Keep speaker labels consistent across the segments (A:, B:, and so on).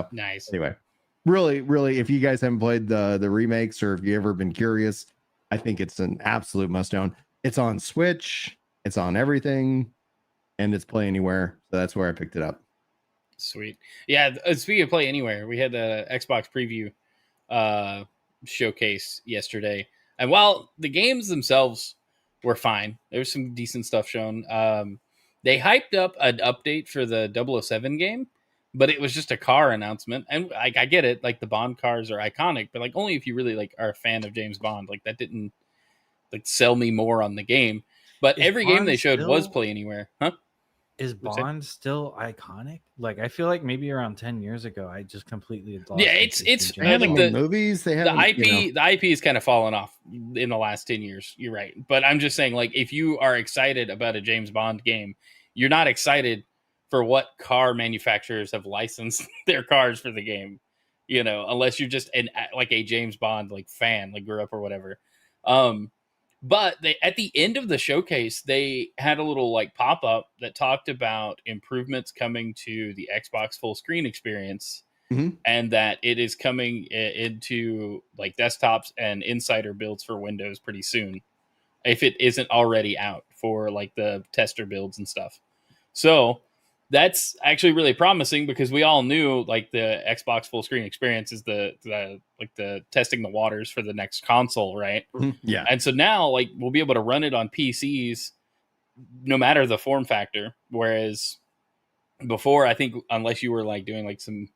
A: So
B: Nice.
A: anyway, really, if you guys haven't played the remakes or if you ever been curious, I think it's an absolute must own. It's on Switch, it's on everything, and it's Play Anywhere. So that's where I picked it up.
B: Sweet. Yeah. Speaking of Play Anywhere, we had the Xbox preview showcase yesterday, and while the games themselves were fine, there was some decent stuff shown. They hyped up an update for the 007 game, but it was just a car announcement. And I get it, like the Bond cars are iconic, but like only if you really like are a fan of James Bond. Like that didn't like sell me more on the game. But every game they showed was Play Anywhere, huh?
C: Is Bond still iconic? Like, I feel like maybe around 10 years ago, I just completely lost.
B: Yeah, it's
A: they haven't
B: like
A: made movies. They haven't,
B: the IP. The IP has kind of fallen off in the last 10 years. You're right, but I'm just saying, like, if you are excited about a James Bond game, you're not excited for what car manufacturers have licensed their cars for the game. You know, unless you're just like a James Bond like fan, like grew up or whatever. But they at the end of the showcase, they had a little like pop up that talked about improvements coming to the Xbox full screen experience, and that it is coming into like desktops and insider builds for Windows pretty soon, if it isn't already out for like the tester builds and stuff. So that's actually really promising because we all knew like the Xbox full screen experience is the testing the waters for the next console, right?
A: Yeah.
B: And so now like we'll be able to run it on PCs no matter the form factor. Whereas before, I think unless you were like doing like some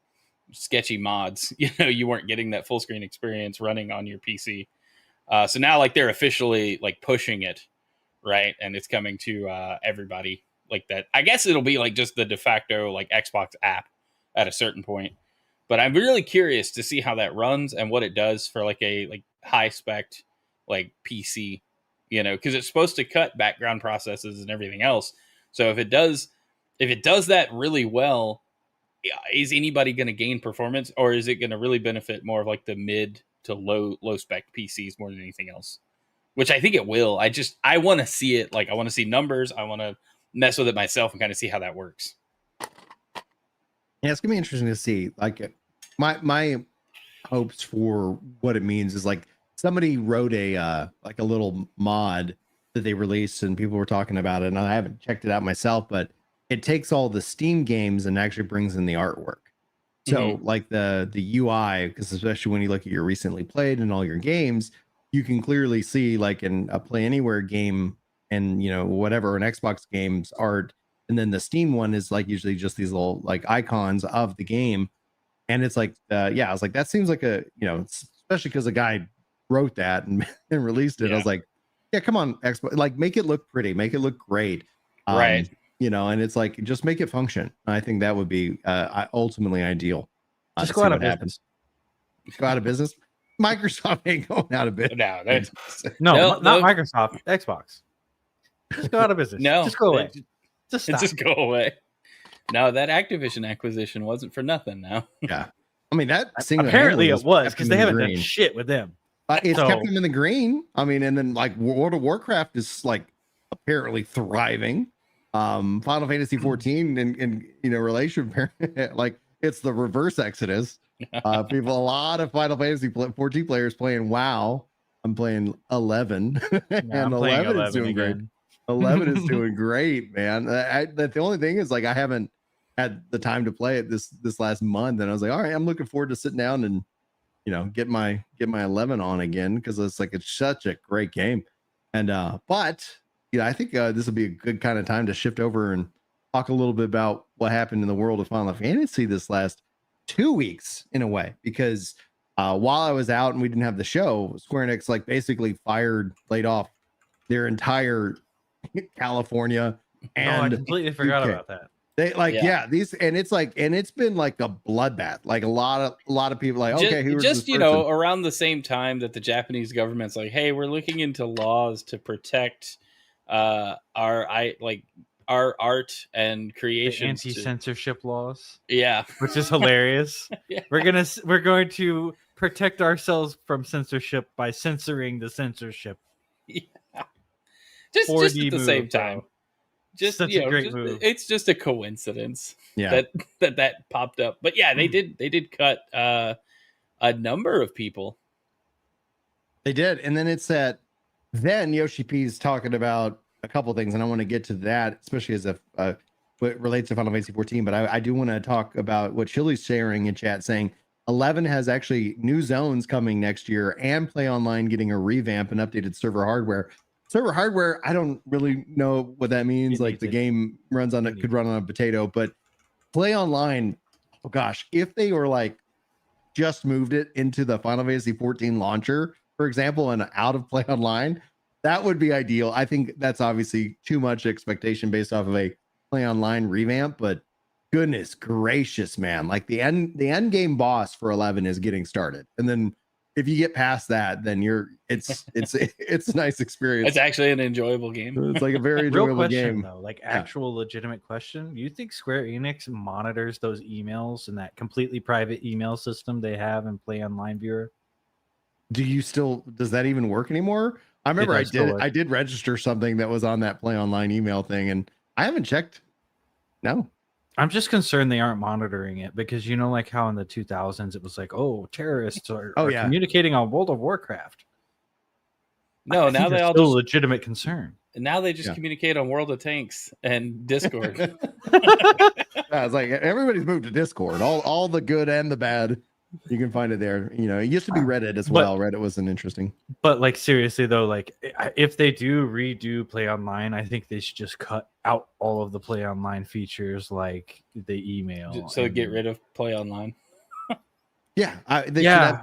B: sketchy mods, you know, you weren't getting that full screen experience running on your PC. So now like they're officially like pushing it, right? And it's coming to everybody. Like that, I guess it'll be like just the de facto like Xbox app at a certain point. But I'm really curious to see how that runs and what it does for like a like high spec like PC, you know, because it's supposed to cut background processes and everything else. So if it does that really well, is anybody going to gain performance, or is it going to really benefit more of like the mid to low spec PCs more than anything else? Which I think it will. I want to see it. Like I want to see numbers. I want to mess with it myself and kind of see how that works.
A: Yeah, it's gonna be interesting to see. Like my hopes for what it means is like somebody wrote a like a little mod that they released and people were talking about it, and I haven't checked it out myself, but it takes all the Steam games and actually brings in the artwork. So like the UI, because especially when you look at your recently played and all your games, you can clearly see like in a Play Anywhere game and, you know, whatever an Xbox game's art, and then the Steam one is like usually just these little like icons of the game, and it's like yeah, I was like, that seems like a, you know, especially because the guy wrote that and released it. I was like, yeah, come on, Xbox, like make it look pretty, make it look great,
B: right?
A: You know, and it's like just make it function. I think that would be ultimately ideal.
C: Just go out of business.
A: Go out of business. Microsoft ain't going out of business.
C: No, not Microsoft. Xbox. Just go out of business.
B: No,
C: just go away. Just stop.
B: Just go away. No, that Activision acquisition wasn't for nothing. Now,
A: yeah, I mean that.
C: Apparently, it was because they haven't done shit with them.
A: It's kept them in the green. I mean, and then like World of Warcraft is like apparently thriving. Final Fantasy 14 and you know relation like it's the reverse exodus. A lot of Final Fantasy 14 players playing WoW. I'm playing 11, and 11 is doing great. 11 is doing great, man. The only thing is like I haven't had the time to play it this last month, and I was like, all right, I'm looking forward to sitting down and, you know, get my 11 on again, because it's like it's such a great game. And but yeah, I think this will be a good kind of time to shift over and talk a little bit about what happened in the world of Final Fantasy this last 2 weeks in a way, because while I was out and we didn't have the show, Square Enix like basically laid off their entire California, and
C: I completely forgot about that.
A: They like these, and it's like, and it's been like a bloodbath. Like a lot of people like, okay, who
B: just you know, around the same time that the Japanese government's like, hey, we're looking into laws to protect our art and creation,
C: anti-censorship laws.
B: Yeah,
C: which is hilarious. We're going to protect ourselves from censorship by censoring the censorship.
B: Yeah. Just at the same time. just
C: Such a great move.
B: it's just a coincidence
A: Yeah.
B: that popped up. But yeah, they did cut a number of people.
A: They did. And then it's that then Yoshi P's talking about a couple things, and I want to get to that, especially as what relates to Final Fantasy 14. But I do want to talk about what Chili's sharing in chat, saying 11 has actually new zones coming next year, and Play Online getting a revamp and updated server hardware. Server hardware, I don't really know what that means. Like the game runs on it, could run on a potato, but Play Online, oh gosh, if they were like just moved it into the Final Fantasy 14 launcher, for example, and out of Play Online, that would be ideal. I think that's obviously too much expectation based off of a Play Online revamp, but goodness gracious, man. Like the end game boss for 11 is getting started. And then if you get past that, then it's a nice experience.
B: It's actually an enjoyable game.
A: It's like a very enjoyable
C: Real question,
A: game.
C: though, like actual legitimate question. Do you think Square Enix monitors those emails in that completely private email system they have in Play Online Viewer?
A: Does that even work anymore? I remember I did register something that was on that Play Online email thing, and I haven't checked. No.
C: I'm just concerned they aren't monitoring it because you know, like how in the 2000s it was like, oh, terrorists are communicating on World of Warcraft.
B: No, now they all
C: still a legitimate concern.
B: Now they just communicate on World of Tanks and Discord.
A: It's like everybody's moved to Discord. All the good and the bad, you can find it there. You know, it used to be Reddit as well. Reddit wasn't interesting.
C: But like seriously though, like if they do redo Play Online, I think they should just cut out all of the Play Online features, like the email.
B: So get rid of Play Online.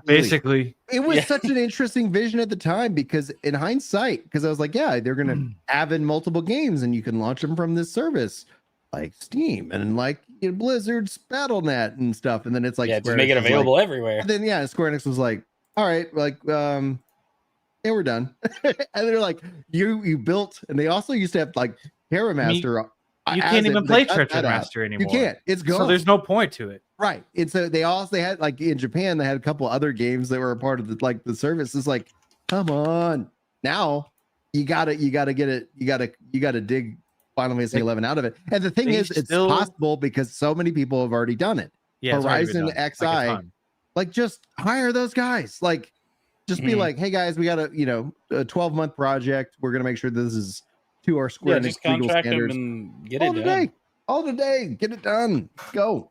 C: Basically.
A: It was such an interesting vision at the time because in hindsight, because I was like, they're gonna have in multiple games and you can launch them from this service like Steam and like Blizzard's BattleNet and stuff. And then it's like
B: just make it available everywhere.
A: And then Square Enix was like, all right, like we're done. And they're like, you built, and they also used to have like Terramaster.
C: You can't even play Treasure Master anymore.
A: You can't. It's gone.
C: So there's no point to it.
A: Right. And so they had like in Japan, they had a couple other games that were a part of the service. It's like, come on. Now you gotta get it. You gotta dig Final Fantasy 11 out of it. And the thing is, it's possible because so many people have already done it.
C: Yeah,
A: Horizon XI, like just hire those guys. Like just be like, hey guys, we got a 12-month project. We're gonna make sure this is to our Square Enix
B: just contract them and get it done.
A: All today, get it done. Go.